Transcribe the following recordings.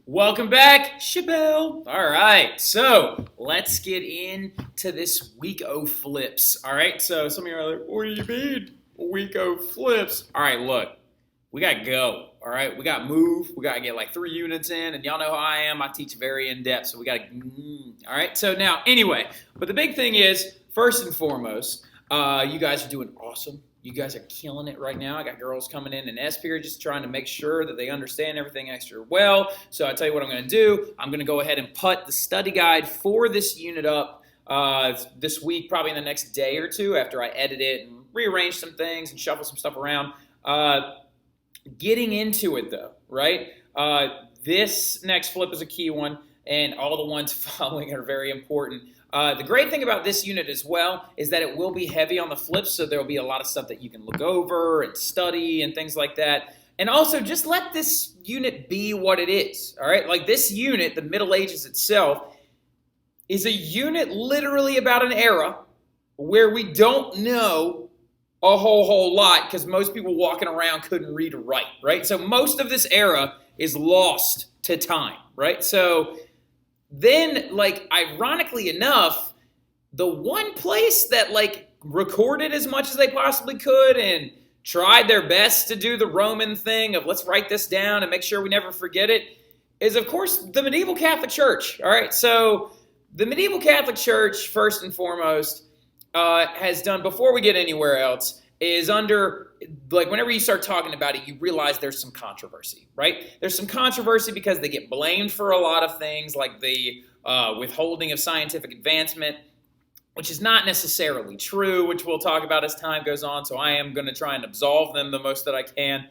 Welcome back, Chappelle. All right, so let's get into this week o flips. All right, so some of you are like, what do you mean, week o flips? All right, look, we got to go. All right, we got to move. We got to get like 3 units in, and y'all know how I am. I teach very in depth, so we got to. All right, so now, anyway, but the big thing is, first and foremost, you guys are doing awesome. You guys are killing it right now. I got girls coming in S period just trying to make sure that they understand everything extra well. So I tell you what I'm going to do. I'm going to go ahead and put the study guide for this unit up this week, probably in the next day or two after I edit it and rearrange some things and shuffle some stuff around. Getting into it though, right? This next flip is a key one, and all the ones following are very important. The great thing about this unit as well is that it will be heavy on the flips, so there will be a lot of stuff that you can look over and study and things like that. And also, just let this unit be what it is, all right? Like this unit, the Middle Ages itself, is a unit literally about an era where we don't know a whole lot because most people walking around couldn't read or write, right? So most of this era is lost to time, right? So then, like, ironically enough, the one place that, like, recorded as much as they possibly could and tried their best to do the Roman thing of let's write this down and make sure we never forget it is, of course, the medieval Catholic Church, all right? So the medieval Catholic Church, first and foremost, has done, before we get anywhere else, is under, like, whenever you start talking about it, you realize there's some controversy, right? There's some controversy because they get blamed for a lot of things, like the withholding of scientific advancement, which is not necessarily true, which we'll talk about as time goes on, so I am going to try and absolve them the most that I can.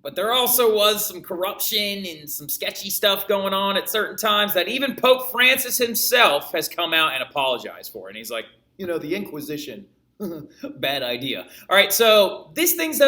But there also was some corruption and some sketchy stuff going on at certain times that even Pope Francis himself has come out and apologized for. And he's like, the Inquisition, bad idea. All right, so these things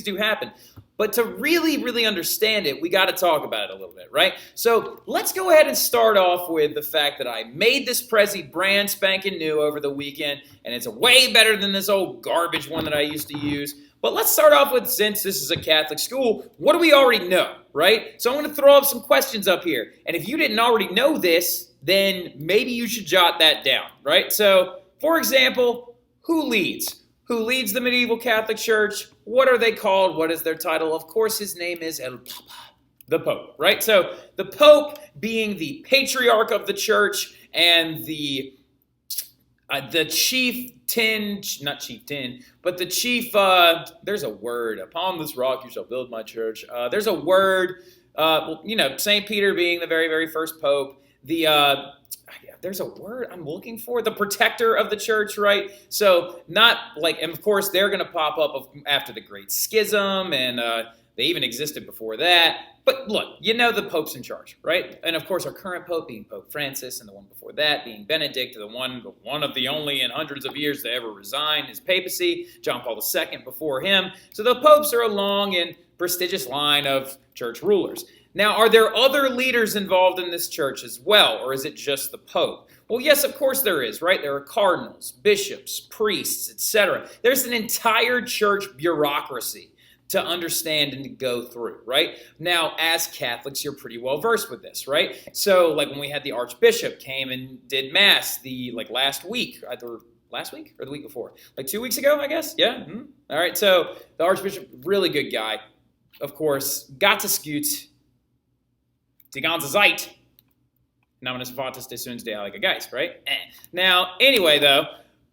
do happen. But to really, really understand it, we got to talk about it a little bit, right? So let's go ahead and start off with the fact that I made this Prezi brand spanking new over the weekend, and it's way better than this old garbage one that I used to use. But let's start off with, since this is a Catholic school, what do we already know, right? So I'm going to throw up some questions up here. And if you didn't already know this, then maybe you should jot that down, right? So, for example, who leads? Who leads the medieval Catholic Church? What are they called? What is their title? Of course, his name is El Papa, the Pope, right? So the Pope being the patriarch of the church and the chieftain, not chieftain, but the chief, there's a word, upon this rock you shall build my church. There's a word, St. Peter being the very, very first Pope, there's a word I'm looking for, the protector of the church, right? So not like, and of course they're going to pop up after the Great Schism, and they even existed before that. But look, the Pope's in charge, right? And of course our current Pope being Pope Francis, and the one before that being Benedict, the one of the only in hundreds of years to ever resign his papacy, John Paul II before him. So the popes are a long and prestigious line of church rulers. Now, are there other leaders involved in this church as well, or is it just the Pope? Well, yes, of course there is, right? There are cardinals, bishops, priests, etc. There's an entire church bureaucracy to understand and to go through, right? Now, as Catholics, you're pretty well versed with this, right? So, like when we had the Archbishop came and did Mass last week, either last week or the week before? Like 2 weeks ago, I guess? Yeah? All right, so the Archbishop, really good guy, of course, got to scoot. Die ganze Zeit. Nominis Vatus de Suns de Heilige Geist, right? Now, anyway, though,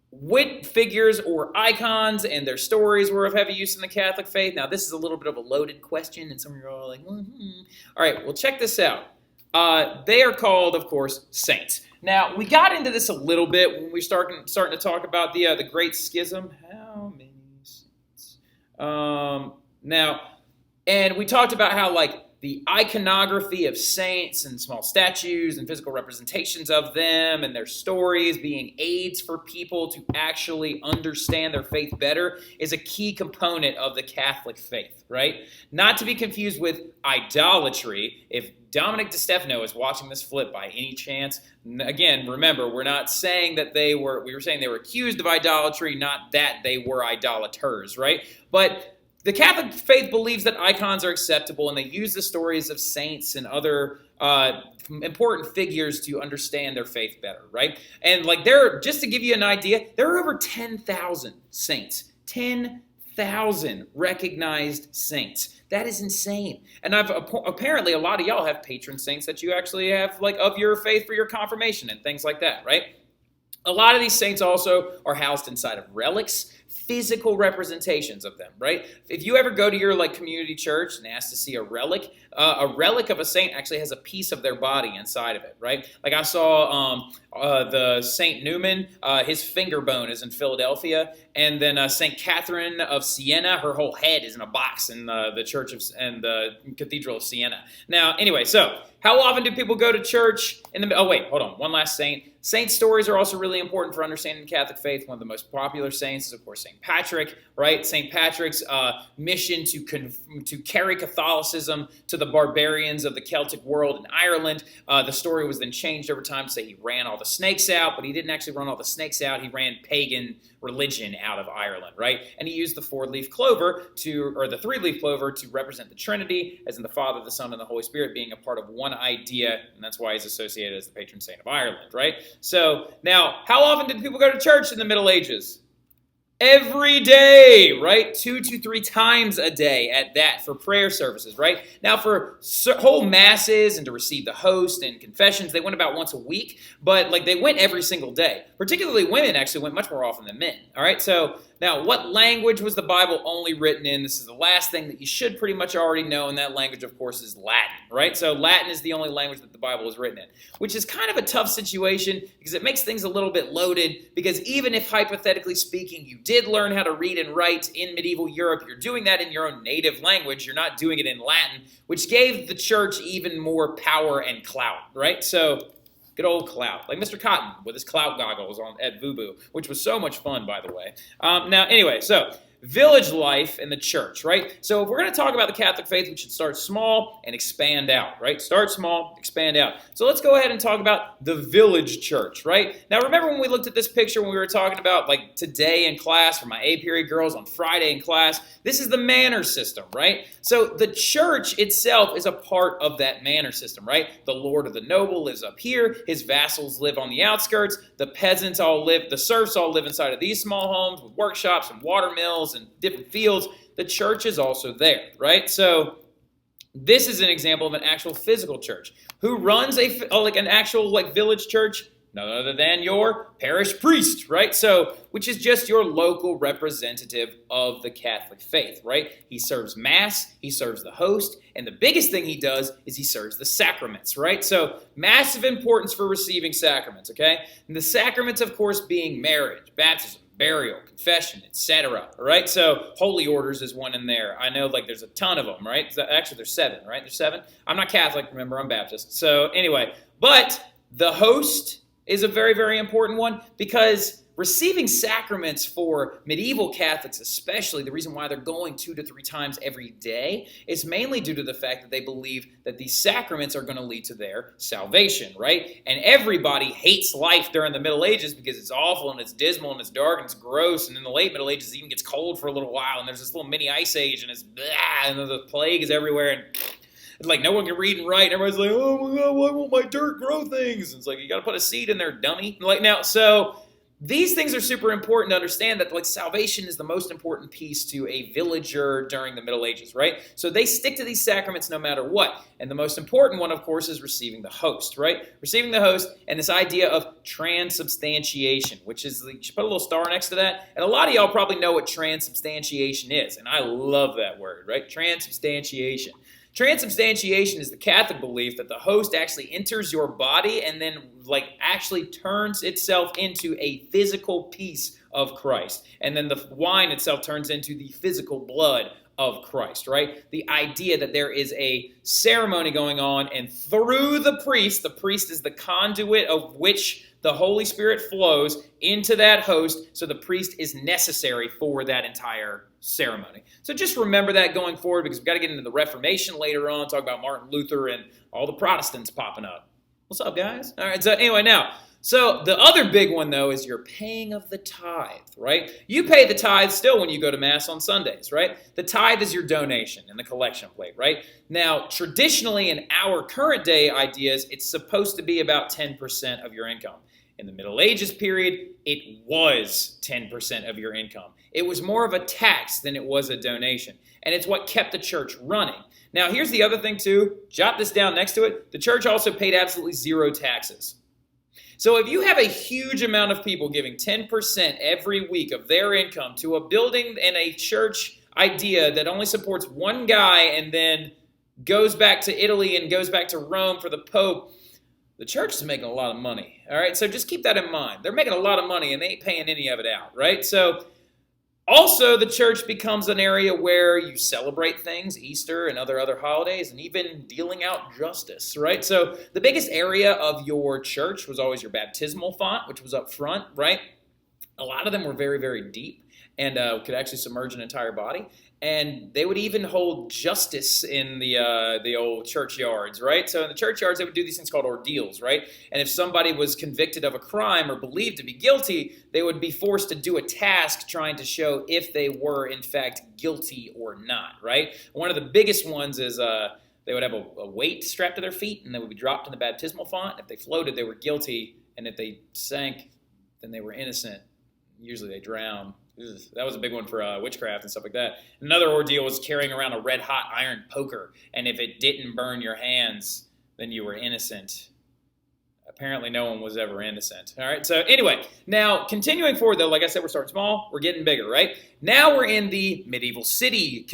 what figures or icons and their stories were of heavy use in the Catholic faith? Now, this is a little bit of a loaded question, and some of you are all like, All right, well, check this out. They are called, of course, saints. Now, we got into this a little bit when we starting to talk about the Great Schism. How many saints? And we talked about how, the iconography of saints and small statues and physical representations of them and their stories being aids for people to actually understand their faith better is a key component of the Catholic faith, right? Not to be confused with idolatry. If Dominic DiStefano is watching this flip by any chance, again, remember, we're not saying that we were saying they were accused of idolatry, not that they were idolaters, right? But the Catholic faith believes that icons are acceptable, and they use the stories of saints and other important figures to understand their faith better, right? And like just to give you an idea, there are over 10,000 saints. 10,000 recognized saints. That is insane. And apparently a lot of y'all have patron saints that you actually have like of your faith for your confirmation and things like that, right? A lot of these saints also are housed inside of relics, physical representations of them, right? If you ever go to your like community church and ask to see a relic of a saint actually has a piece of their body inside of it, right? Like I saw the Saint Newman, his finger bone is in Philadelphia, and then Saint Catherine of Siena, her whole head is in a box in the church and the Cathedral of Siena. Now, anyway, so how often do people go to church oh wait, hold on, one last saint. Saint stories are also really important for understanding the Catholic faith. One of the most popular saints is, of course, St. Patrick, right? St. Patrick's mission to carry Catholicism to the barbarians of the Celtic world in Ireland. The story was then changed over time to say he ran all the snakes out, but he didn't actually run all the snakes out. He ran pagan religion out of Ireland, right? And he used the four-leaf clover or the three-leaf clover to represent the Trinity, as in the Father, the Son, and the Holy Spirit being a part of one idea, and that's why he's associated as the patron saint of Ireland, right? So now, how often did people go to church in the Middle Ages? Every day, right? 2 to 3 times a day at that for prayer services, right? Now for whole masses and to receive the host and confessions, they went about once a week, but like they went every single day. Particularly women actually went much more often than men, all right? So now what language was the Bible only written in? This is the last thing that you should pretty much already know, and that language, of course, is Latin, right? So Latin is the only language that the Bible is written in, which is kind of a tough situation because it makes things a little bit loaded because even if hypothetically speaking you did learn how to read and write in medieval Europe, you're doing that in your own native language. You're not doing it in Latin, which gave the church even more power and clout, right? So good old clout, like Mr. Cotton with his clout goggles on at Vubu, which was so much fun, by the way. Now, anyway, so village life in the church, right? So if we're going to talk about the Catholic faith, we should start small and expand out, right? Start small, expand out. So let's go ahead and talk about the village church, right? Now, remember when we looked at this picture when we were talking about like today in class for my A period girls on Friday in class? This is the manor system, right? So the church itself is a part of that manor system, right? The lord of the noble lives up here. His vassals live on the outskirts. The peasants the serfs all live inside of these small homes with workshops and water mills and different fields. The church is also there, right? So this is an example of an actual physical church. Who runs an actual village church? None other than your parish priest, right? So, which is just your local representative of the Catholic faith, right? He serves Mass, he serves the host, and the biggest thing he does is he serves the sacraments, right? So, massive importance for receiving sacraments, okay? And the sacraments, of course, being marriage, baptism, burial, confession, etc. All right, so holy orders is one in there. I know there's a ton of them, right? Actually, there's 7, right? There's 7. I'm not Catholic, remember, I'm Baptist. So anyway, but the host is a very, very important one because receiving sacraments for medieval Catholics especially, the reason why they're going 2 to 3 times every day is mainly due to the fact that they believe that these sacraments are going to lead to their salvation, right? And everybody hates life during the Middle Ages because it's awful and it's dismal and it's dark and it's gross, and in the late Middle Ages it even gets cold for a little while and there's this little mini ice age and it's blah, and the plague is everywhere and it's no one can read and write. Everybody's like, oh my God, why won't my dirt grow things? And it's you got to put a seed in there, dummy. So these things are super important to understand that salvation is the most important piece to a villager during the Middle Ages, right? So they stick to these sacraments no matter what. And the most important one, of course, is receiving the host, right? Receiving the host and this idea of transubstantiation, which is, you should put a little star next to that. And a lot of y'all probably know what transubstantiation is. And I love that word, right? Transubstantiation. Transubstantiation is the Catholic belief that the host actually enters your body and then actually turns itself into a physical piece of Christ. And then the wine itself turns into the physical blood of Christ, right? The idea that there is a ceremony going on and through the priest is the conduit of which the Holy Spirit flows into that host, so the priest is necessary for that entire ceremony. So just remember that going forward because we've got to get into the Reformation later on, talk about Martin Luther and all the Protestants popping up. What's up, guys? All right, so anyway, so the other big one, though, is your paying of the tithe, right? You pay the tithe still when you go to Mass on Sundays, right? The tithe is your donation in the collection plate, right? Now, traditionally, in our current day ideas, it's supposed to be about 10% of your income. In the Middle Ages period, it was 10% of your income. It was more of a tax than it was a donation, and it's what kept the church running. Now, here's the other thing, too. Jot this down next to it. The church also paid absolutely zero taxes. So if you have a huge amount of people giving 10% every week of their income to a building and a church idea that only supports one guy and then goes back to Italy and goes back to Rome for the Pope, the church is making a lot of money. All right, so just keep that in mind. They're making a lot of money and they ain't paying any of it out, right? So also, the church becomes an area where you celebrate things, Easter and other holidays, and even dealing out justice, right? So the biggest area of your church was always your baptismal font, which was up front, right? A lot of them were very, very deep and could actually submerge an entire body. And they would even hold justice in the old churchyards, right? So in the churchyards, they would do these things called ordeals, right? And if somebody was convicted of a crime or believed to be guilty, they would be forced to do a task trying to show if they were, in fact, guilty or not, right? One of the biggest ones is they would have a weight strapped to their feet, and they would be dropped in the baptismal font. If they floated, they were guilty, and if they sank, then they were innocent. Usually they drown. That was a big one for witchcraft and stuff like that. Another ordeal was carrying around a red-hot iron poker, and if it didn't burn your hands, then you were innocent. Apparently no one was ever innocent. All right, so anyway, now continuing forward, though, like I said, we're starting small, we're getting bigger, right? Now we're in the medieval city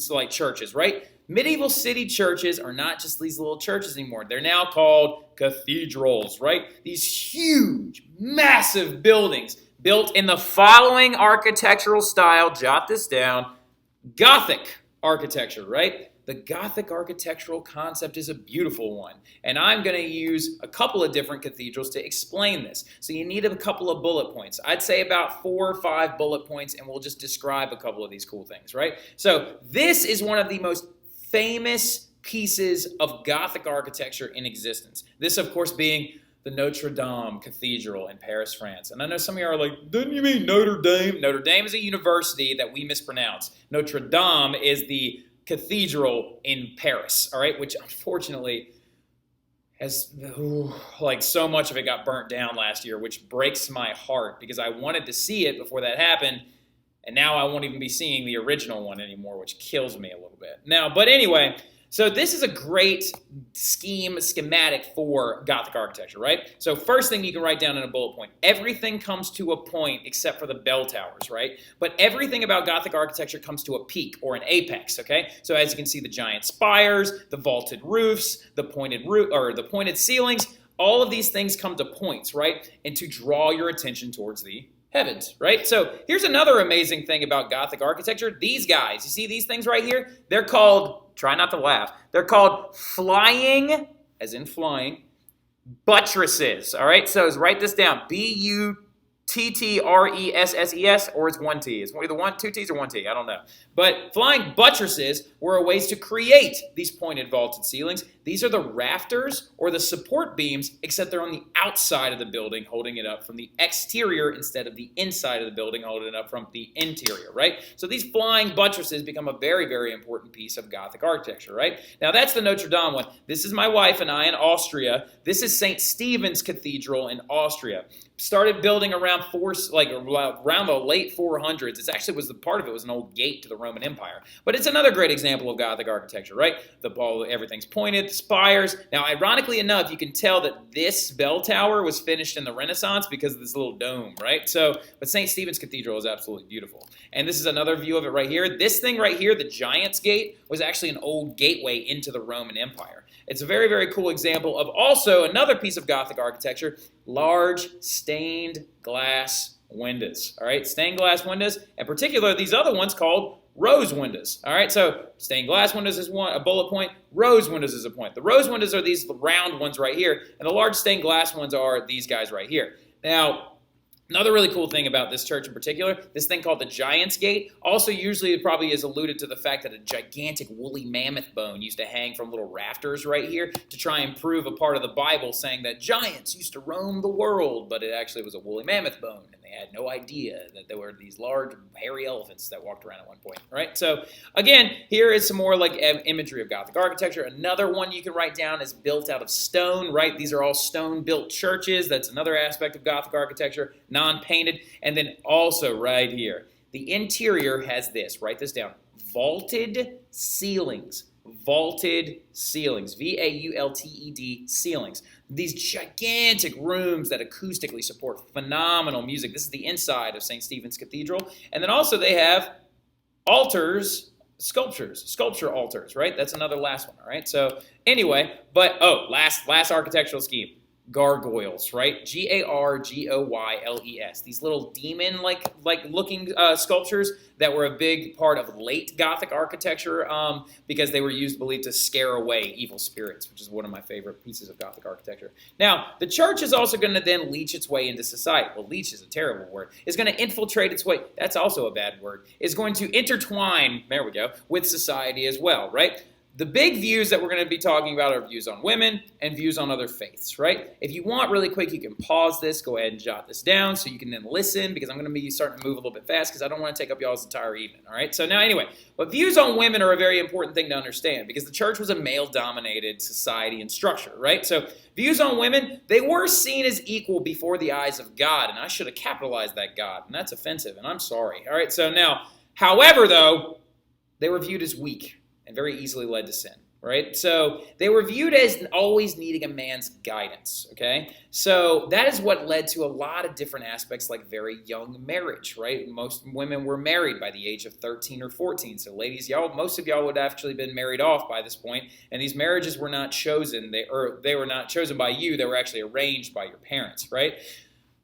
like churches, right? Medieval city churches are not just these little churches anymore. They're now called cathedrals, right? These huge, massive buildings built in the following architectural style. Jot this down. Gothic architecture, right? The Gothic architectural concept is a beautiful one, and I'm going to use a couple of different cathedrals to explain this. So you need a couple of bullet points. I'd say about 4 or 5 bullet points, and we'll just describe a couple of these cool things, right? So this is one of the most famous pieces of Gothic architecture in existence. This, of course, being the Notre Dame Cathedral in Paris, France. And I know some of you are like, didn't you mean Notre Dame? Notre Dame is a university that we mispronounce. Notre Dame is the cathedral in Paris, all right, which unfortunately has, like, so much of it got burnt down last year, which breaks my heart because I wanted to see it before that happened, and now I won't even be seeing the original one anymore, which kills me a little bit. Now, but anyway, so this is a great schematic for Gothic architecture, right? So first thing you can write down in a bullet point, everything comes to a point except for the bell towers, right? But everything about Gothic architecture comes to a peak or an apex, okay? So as you can see, the giant spires, the vaulted roofs, the pointed ceilings, all of these things come to points, right? And to draw your attention towards the heavens, right? So here's another amazing thing about Gothic architecture. These guys, you see these things right here? They're called, try not to laugh, they're called flying, as in flying, buttresses, all right? So write this down, Buttresses, or it's one T. It's either two T's or one T, I don't know. But flying buttresses were ways to create these pointed vaulted ceilings. These are the rafters or the support beams, except they're on the outside of the building, holding it up from the exterior instead of the inside of the building, holding it up from the interior, right? So these flying buttresses become a very, very important piece of Gothic architecture, right? Now that's the Notre Dame one. This is my wife and I in Austria. This is St. Stephen's Cathedral in Austria. Started building around the late 400s. It actually was part of it was an old gate to the Roman Empire. But it's another great example of Gothic architecture, right? Everything's pointed, spires. Now, ironically enough, you can tell that this bell tower was finished in the Renaissance because of this little dome, right? But St. Stephen's Cathedral is absolutely beautiful. And this is another view of it right here. This thing right here, the Giant's Gate, was actually an old gateway into the Roman Empire. It's a very, very cool example of also another piece of Gothic architecture, large stained glass windows. All right, stained glass windows, in particular these other ones called rose windows. All right, so stained glass windows is a bullet point, rose windows is a point. The rose windows are these round ones right here, and the large stained glass ones are these guys right here. Now, Another really cool thing about this church in particular, this thing called the Giant's Gate, also usually it probably is alluded to the fact that a gigantic woolly mammoth bone used to hang from little rafters right here to try and prove a part of the Bible saying that giants used to roam the world, but it actually was a woolly mammoth bone, and they had no idea that there were these large hairy elephants that walked around at one point, right? So again, here is some more like imagery of Gothic architecture. Another one you can write down is built out of stone, right? These are all stone-built churches. That's another aspect of Gothic architecture. Non-painted, and then also right here, the interior has this, write this down, vaulted ceilings, V-A-U-L-T-E-D, ceilings. These gigantic rooms that acoustically support phenomenal music. This is the inside of St. Stephen's Cathedral, and then also they have altars, sculpture altars, right? That's another last one, all right? So anyway, but, last architectural scheme. Gargoyles, right? Gargoyles. These little demon-like looking sculptures that were a big part of late Gothic architecture because they were believed to scare away evil spirits, which is one of my favorite pieces of Gothic architecture. Now, the church is also going to then leech its way into society. Well, leech is a terrible word. It's going to infiltrate its way. That's also a bad word. It's going to intertwine, there we go, with society as well, right? The big views that we're going to be talking about are views on women and views on other faiths, right? If you want really quick, you can pause this, go ahead and jot this down so you can then listen because I'm going to be starting to move a little bit fast because I don't want to take up y'all's entire evening, all right? So now anyway, but views on women are a very important thing to understand because the church was a male-dominated society and structure, right? So views on women, they were seen as equal before the eyes of God, and I should have capitalized that God, and that's offensive, and I'm sorry, all right? So now, however, though, they were viewed as weak and very easily led to sin, right? So they were viewed as always needing a man's guidance, okay? So that is what led to a lot of different aspects like very young marriage, right? Most women were married by the age of 13 or 14. So ladies, most of y'all would have actually been married off by this point, and these marriages were not chosen. They were not chosen by you. They were actually arranged by your parents, right?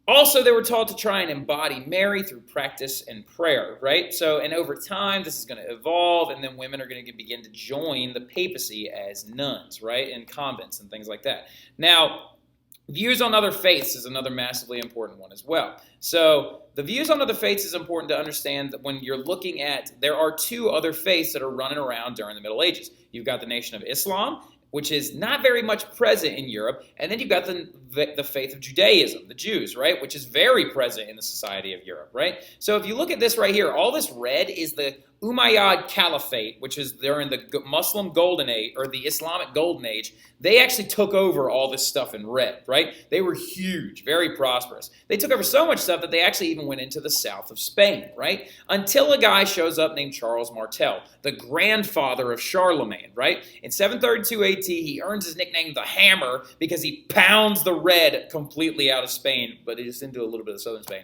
Also, they were taught to try and embody Mary through practice and prayer, right? So, and over time, this is going to evolve, and then women are going to begin to join the papacy as nuns, right, in convents and things like that. Now, views on other faiths is another massively important one as well. So, the views on other faiths is important to understand that when you're looking at, there are two other faiths that are running around during the Middle Ages. You've got the Nation of Islam, which is not very much present in Europe. And then you've got the faith of Judaism, the Jews, right, which is very present in the society of Europe, right? So if you look at this right here, all this red is the Umayyad Caliphate, which is during the Muslim Golden Age, or the Islamic Golden Age. They actually took over all this stuff in red, right? They were huge, very prosperous. They took over so much stuff that they actually even went into the south of Spain, right? Until a guy shows up named Charles Martel, the grandfather of Charlemagne, right? In 732 AD, he earns his nickname the Hammer because he pounds the red completely out of Spain, but he just into a little bit of southern Spain,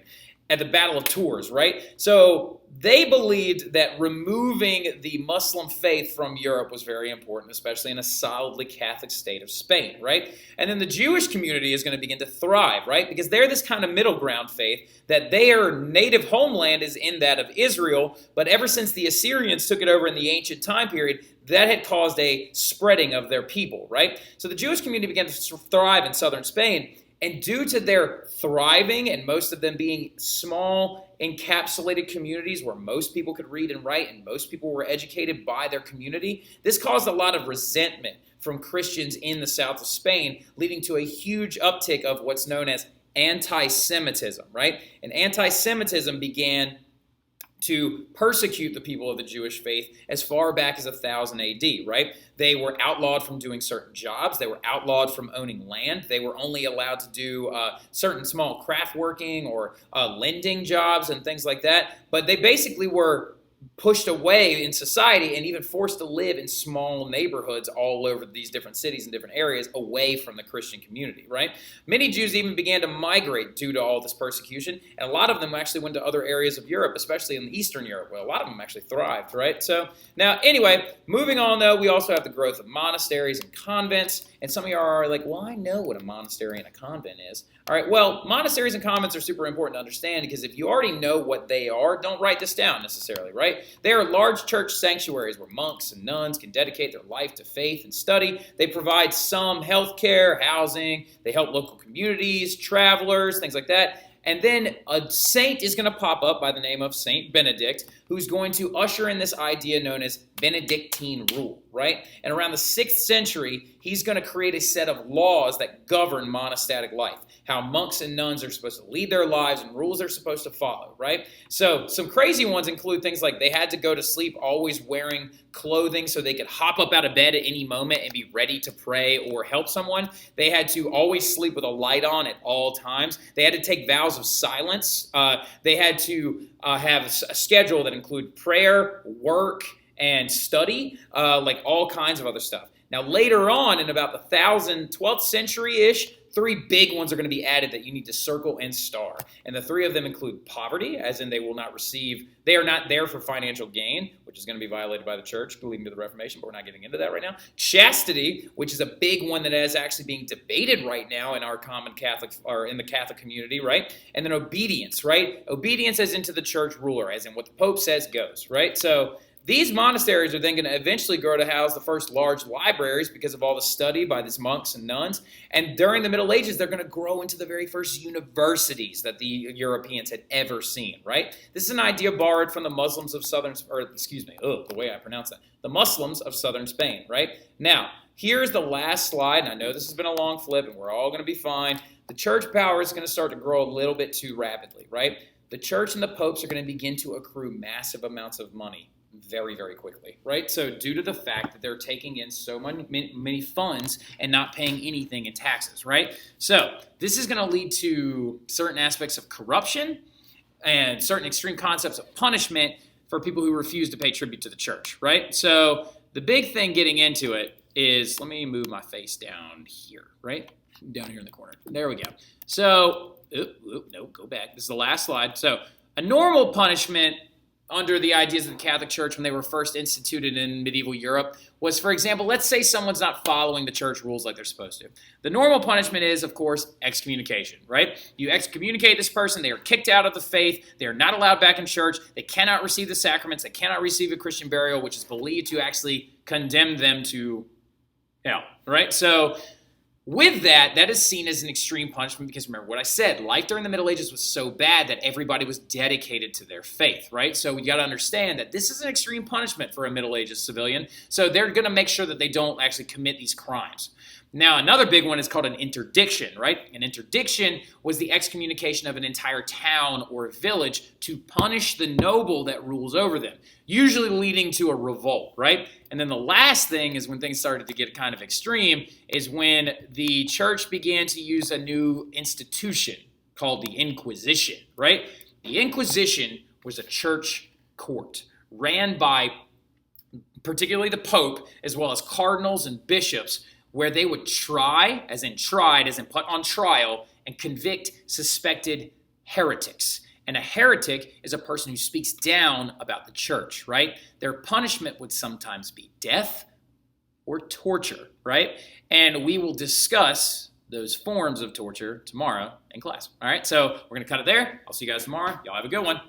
at the Battle of Tours, right? So they believed that removing the Muslim faith from Europe was very important, especially in a solidly Catholic state of Spain, right? And then the Jewish community is going to begin to thrive, right? Because they're this kind of middle ground faith that their native homeland is in that of Israel, but ever since the Assyrians took it over in the ancient time period, that had caused a spreading of their people, right? So the Jewish community began to thrive in southern Spain, and due to their thriving and most of them being small, encapsulated communities where most people could read and write and most people were educated by their community, this caused a lot of resentment from Christians in the south of Spain, leading to a huge uptick of what's known as anti-Semitism, right? And anti-Semitism began to persecute the people of the Jewish faith as far back as 1000 AD, right? They were outlawed from doing certain jobs. They were outlawed from owning land. They were only allowed to do certain small craft working or lending jobs and things like that. But they basically were pushed away in society and even forced to live in small neighborhoods all over these different cities and different areas away from the Christian community, right? Many Jews even began to migrate due to all this persecution, and a lot of them actually went to other areas of Europe, especially in Eastern Europe, where a lot of them actually thrived, right? So now, anyway, moving on though, we also have the growth of monasteries and convents, and some of you are like, well, I know what a monastery and a convent is. All right, well, monasteries and convents are super important to understand because if you already know what they are, don't write this down necessarily, right? They are large church sanctuaries where monks and nuns can dedicate their life to faith and study. They provide some health care, housing. They help local communities, travelers, things like that. And then a saint is going to pop up by the name of Saint Benedict, who's going to usher in this idea known as Benedictine rule, right? And around the 6th century, he's going to create a set of laws that govern monastic life, how monks and nuns are supposed to lead their lives and rules they're supposed to follow, right? So some crazy ones include things like they had to go to sleep always wearing clothing so they could hop up out of bed at any moment and be ready to pray or help someone. They had to always sleep with a light on at all times. They had to take vows of silence. They had to have a schedule that included prayer, work, and study, like all kinds of other stuff. Now, later on, in about the 12th century-ish, 3 big ones are going to be added that you need to circle and star. And the 3 of them include poverty, as in they are not there for financial gain, which is going to be violated by the church, leading to the Reformation, but we're not getting into that right now. Chastity, which is a big one that is actually being debated right now in our common Catholic, or in the Catholic community, right? And then obedience, right? Obedience as into the church ruler, as in what the Pope says goes, right? So these monasteries are then going to eventually grow to house the first large libraries because of all the study by these monks and nuns. And during the Middle Ages, they're going to grow into the very first universities that the Europeans had ever seen, right? This is an idea borrowed from the Muslims of southern, the way I pronounce that, the Muslims of southern Spain, right? Now, here's the last slide, and I know this has been a long flip, and we're all going to be fine. The church power is going to start to grow a little bit too rapidly, right? The church and the popes are going to begin to accrue massive amounts of money very, very quickly, right? So due to the fact that they're taking in so many funds and not paying anything in taxes, right? So this is going to lead to certain aspects of corruption and certain extreme concepts of punishment for people who refuse to pay tribute to the church, right? So the big thing getting into it is, let me move my face down here, right? Down here in the corner. There we go. So, no, go back. This is the last slide. So a normal punishment under the ideas of the Catholic Church when they were first instituted in medieval Europe was, for example, let's say someone's not following the church rules like they're supposed to. The normal punishment is, of course, excommunication, right? You excommunicate this person, they are kicked out of the faith, they are not allowed back in church, they cannot receive the sacraments, they cannot receive a Christian burial, which is believed to actually condemn them to hell, right? So with that, that is seen as an extreme punishment because remember what I said, life during the Middle Ages was so bad that everybody was dedicated to their faith, right? So you got to understand that this is an extreme punishment for a Middle Ages civilian. So they're going to make sure that they don't actually commit these crimes. Now, another big one is called an interdiction, right? An interdiction was the excommunication of an entire town or village to punish the noble that rules over them, usually leading to a revolt, right? And then the last thing is when things started to get kind of extreme is when the church began to use a new institution called the Inquisition, right? The Inquisition was a church court ran by particularly the Pope as well as cardinals and bishops, where they would try, as in put on trial, and convict suspected heretics. And a heretic is a person who speaks down about the church, right? Their punishment would sometimes be death or torture, right? And we will discuss those forms of torture tomorrow in class. All right, so we're going to cut it there. I'll see you guys tomorrow. Y'all have a good one.